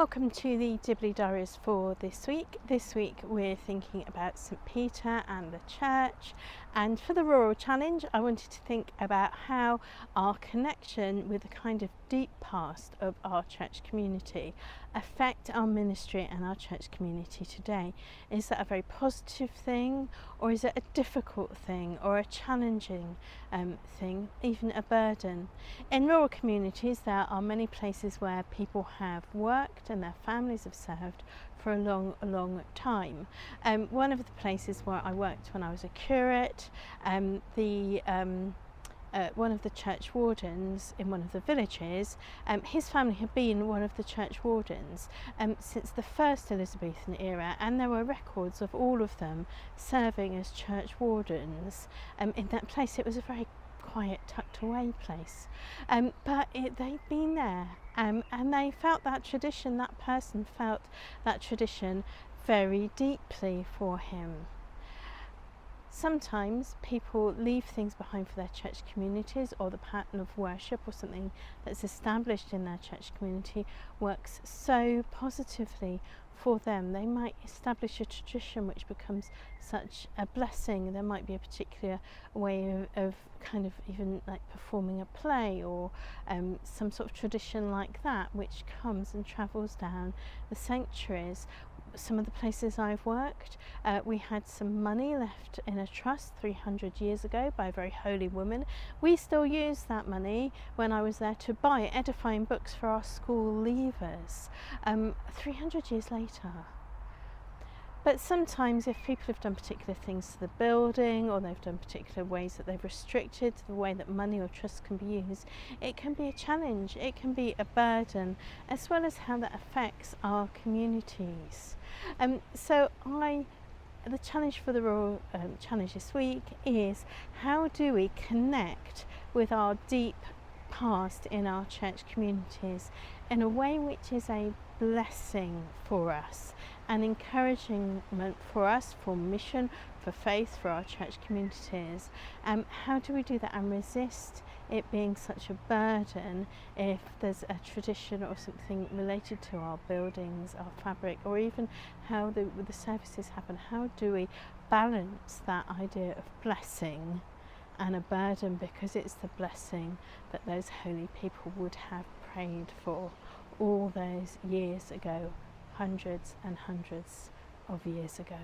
Welcome to the Dibley Diaries for this week. This week we're thinking about St Peter and the church, and for the Rural Challenge I wanted to think about how our connection with the kind of deep past of our church community affect our ministry and our church community today. Is that a very positive thing, or is it a difficult thing, or a challenging thing, even a burden? In rural communities there are many places where people have worked and their families have served for a long time. One of the places where I worked when I was a curate, one of the church wardens in one of the villages, his family had been one of the church wardens since the first Elizabethan era, and there were records of all of them serving as church wardens in that place. It was a very quiet, tucked away place, but they'd been there, and they felt that tradition. That person felt that tradition very deeply for him. Sometimes people leave things behind for their church communities, or the pattern of worship or something that's established in their church community works so positively for them. They might establish a tradition which becomes such a blessing. There might be a particular way of kind of even like performing a play, or some sort of tradition like that which comes and travels down the sanctuaries. Some of the places I've worked, we had some money left in a trust 300 years ago by a very holy woman. We still use that money when I was there to buy edifying books for our school leavers 300 years later. But sometimes if people have done particular things to the building, or they've done particular ways that they've restricted the way that money or trust can be used, it can be a challenge, it can be a burden, as well as how that affects our communities. So the challenge for the Rural Challenge this week is, how do we connect with our deep past in our church communities in a way which is a blessing for us, and encouragement for us, for mission, for faith, for our church communities. How do we do that and resist it being such a burden if there's a tradition or something related to our buildings, our fabric, or even how the services happen? How do we balance that idea of blessing and a burden, because it's the blessing that those holy people would have prayed for all those years ago, hundreds and hundreds of years ago.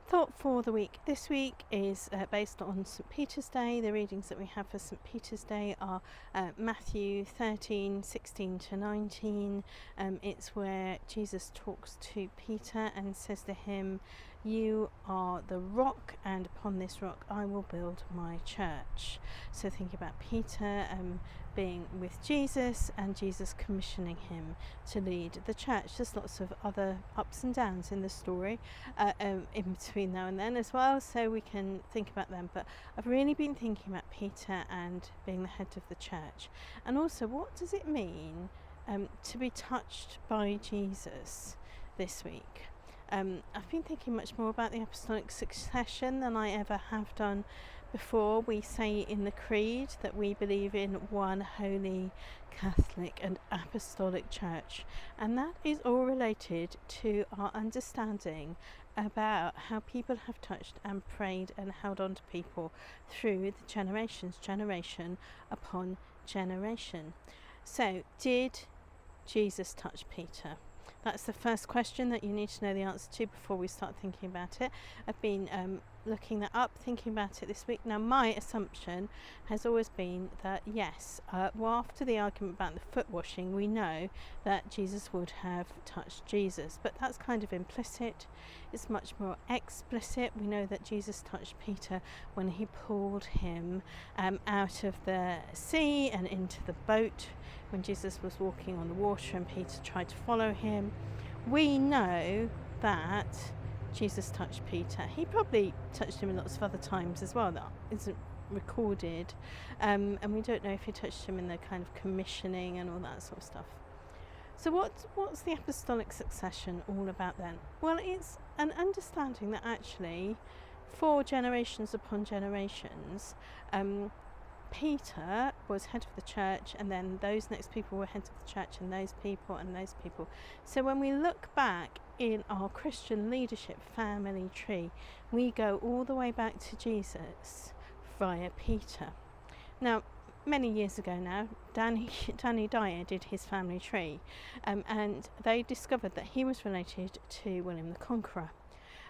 Thought for the week this week is based on St Peter's Day. The readings that we have for St Peter's Day are Matthew 13:16 to 19. It's where Jesus talks to Peter and says to him, "You are the rock, and upon this rock I will build my church." So thinking about Peter being with Jesus, and Jesus commissioning him to lead the church. There's lots of other ups and downs in the story in between now and then as well, so we can think about them. But I've really been thinking about Peter and being the head of the church, and also what does it mean to be touched by Jesus this week. I've been thinking much more about the apostolic succession than I ever have done before. We say in the Creed that we believe in one holy, Catholic and apostolic church, and that is all related to our understanding about how people have touched and prayed and held on to people through the generations, generation upon generation. So, did Jesus touch Peter? That's the first question that you need to know the answer to before we start thinking about it. I've been looking that up, thinking about it this week. Now, my assumption has always been that yes, after the argument about the foot washing, we know that Jesus would have touched Jesus, but that's kind of implicit. It's much more explicit. We know that Jesus touched Peter when he pulled him out of the sea and into the boat, when Jesus was walking on the water and Peter tried to follow him. We know that Jesus touched Peter. He probably touched him lots of other times as well that isn't recorded, and we don't know if he touched him in the kind of commissioning and all that sort of stuff. So what's the apostolic succession all about then? Well, it's an understanding that actually for generations upon generations, Peter was head of the church, and then those next people were heads of the church, and those people and those people. So when we look back in our Christian leadership family tree, we go all the way back to Jesus via Peter. Now, many years ago now, Danny Dyer did his family tree, and they discovered that he was related to William the Conqueror.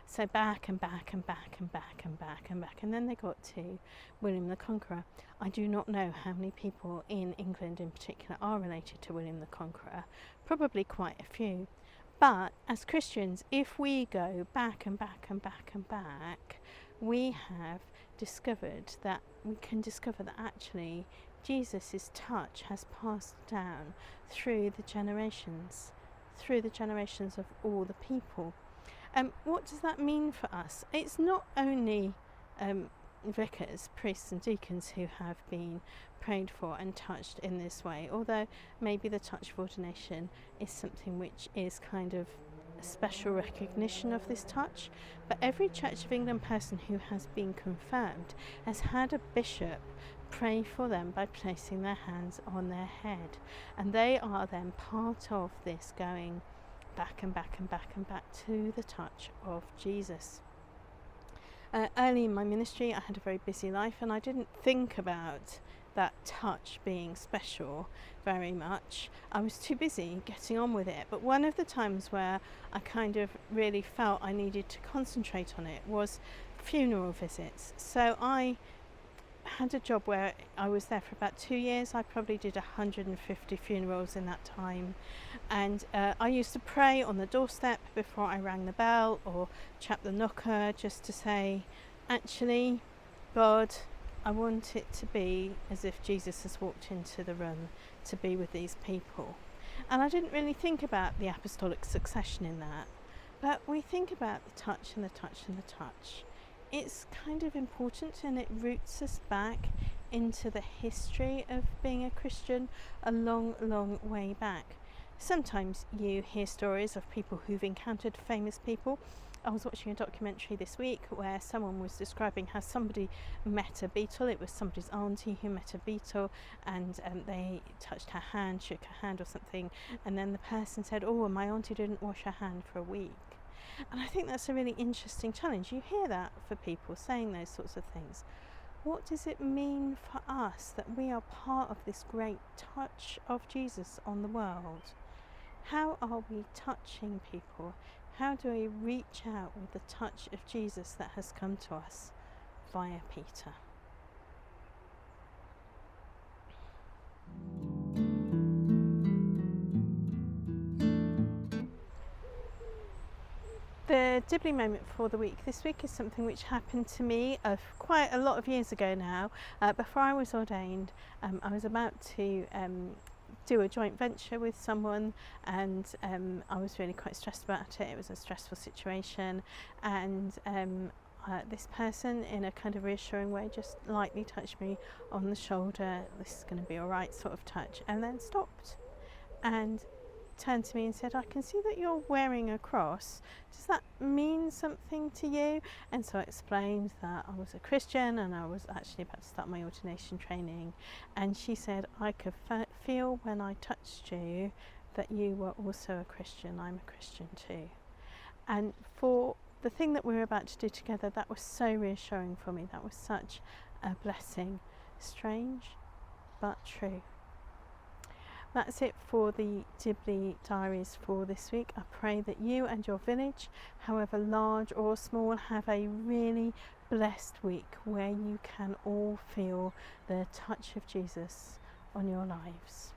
So back and back and back and back and back and back, and then they got to William the Conqueror. I do not know how many people in England in particular are related to William the Conqueror, probably quite a few. But as Christians, if we go back and back and back and back, we have discovered that we can discover that actually Jesus' touch has passed down through the generations of all the people. What does that mean for us? It's not only vicars, priests and deacons who have been prayed for and touched in this way, although maybe the touch of ordination is something which is kind of a special recognition of this touch. But every Church of England person who has been confirmed has had a bishop pray for them by placing their hands on their head, and they are then part of this going back and back and back and back to the touch of Jesus. Early in my ministry, I had a very busy life, and I didn't think about that touch being special very much. I was too busy getting on with it. But one of the times where I kind of really felt I needed to concentrate on it was funeral visits. So I had a job where I was there for about 2 years. I probably did 150 funerals in that time, and I used to pray on the doorstep before I rang the bell or chap the knocker, just to say, actually, God, I want it to be as if Jesus has walked into the room to be with these people. And I didn't really think about the apostolic succession in that, but we think about the touch and the touch and the touch. It's kind of important, and it roots us back into the history of being a Christian a long, long way back. Sometimes you hear stories of people who've encountered famous people. I was watching a documentary this week where someone was describing how somebody met a beetle. It was somebody's auntie who met a beetle, and they touched her hand, shook her hand or something, and then the person said, "Oh, my auntie didn't wash her hand for a week." And I think that's a really interesting challenge. You hear that for people saying those sorts of things. What does it mean for us that we are part of this great touch of Jesus on the world? How are we touching people? How do we reach out with the touch of Jesus that has come to us via Peter? The Dibley moment for the week this week is something which happened to me quite a lot of years ago now. Before I was ordained, I was about to do a joint venture with someone, and I was really quite stressed about it. It was a stressful situation, and this person, in a kind of reassuring way, just lightly touched me on the shoulder. "This is going to be all right," sort of touch, and then stopped and turned to me and said, "I can see that you're wearing a cross. Does that mean something to you?" And so I explained that I was a Christian and I was actually about to start my ordination training. And she said, "I could feel when I touched you that you were also a Christian. I'm a Christian too." And for the thing that we were about to do together, that was so reassuring for me. That was such a blessing. Strange, but true. That's it for the Dibley Diaries for this week. I pray that you and your village, however large or small, have a really blessed week where you can all feel the touch of Jesus on your lives.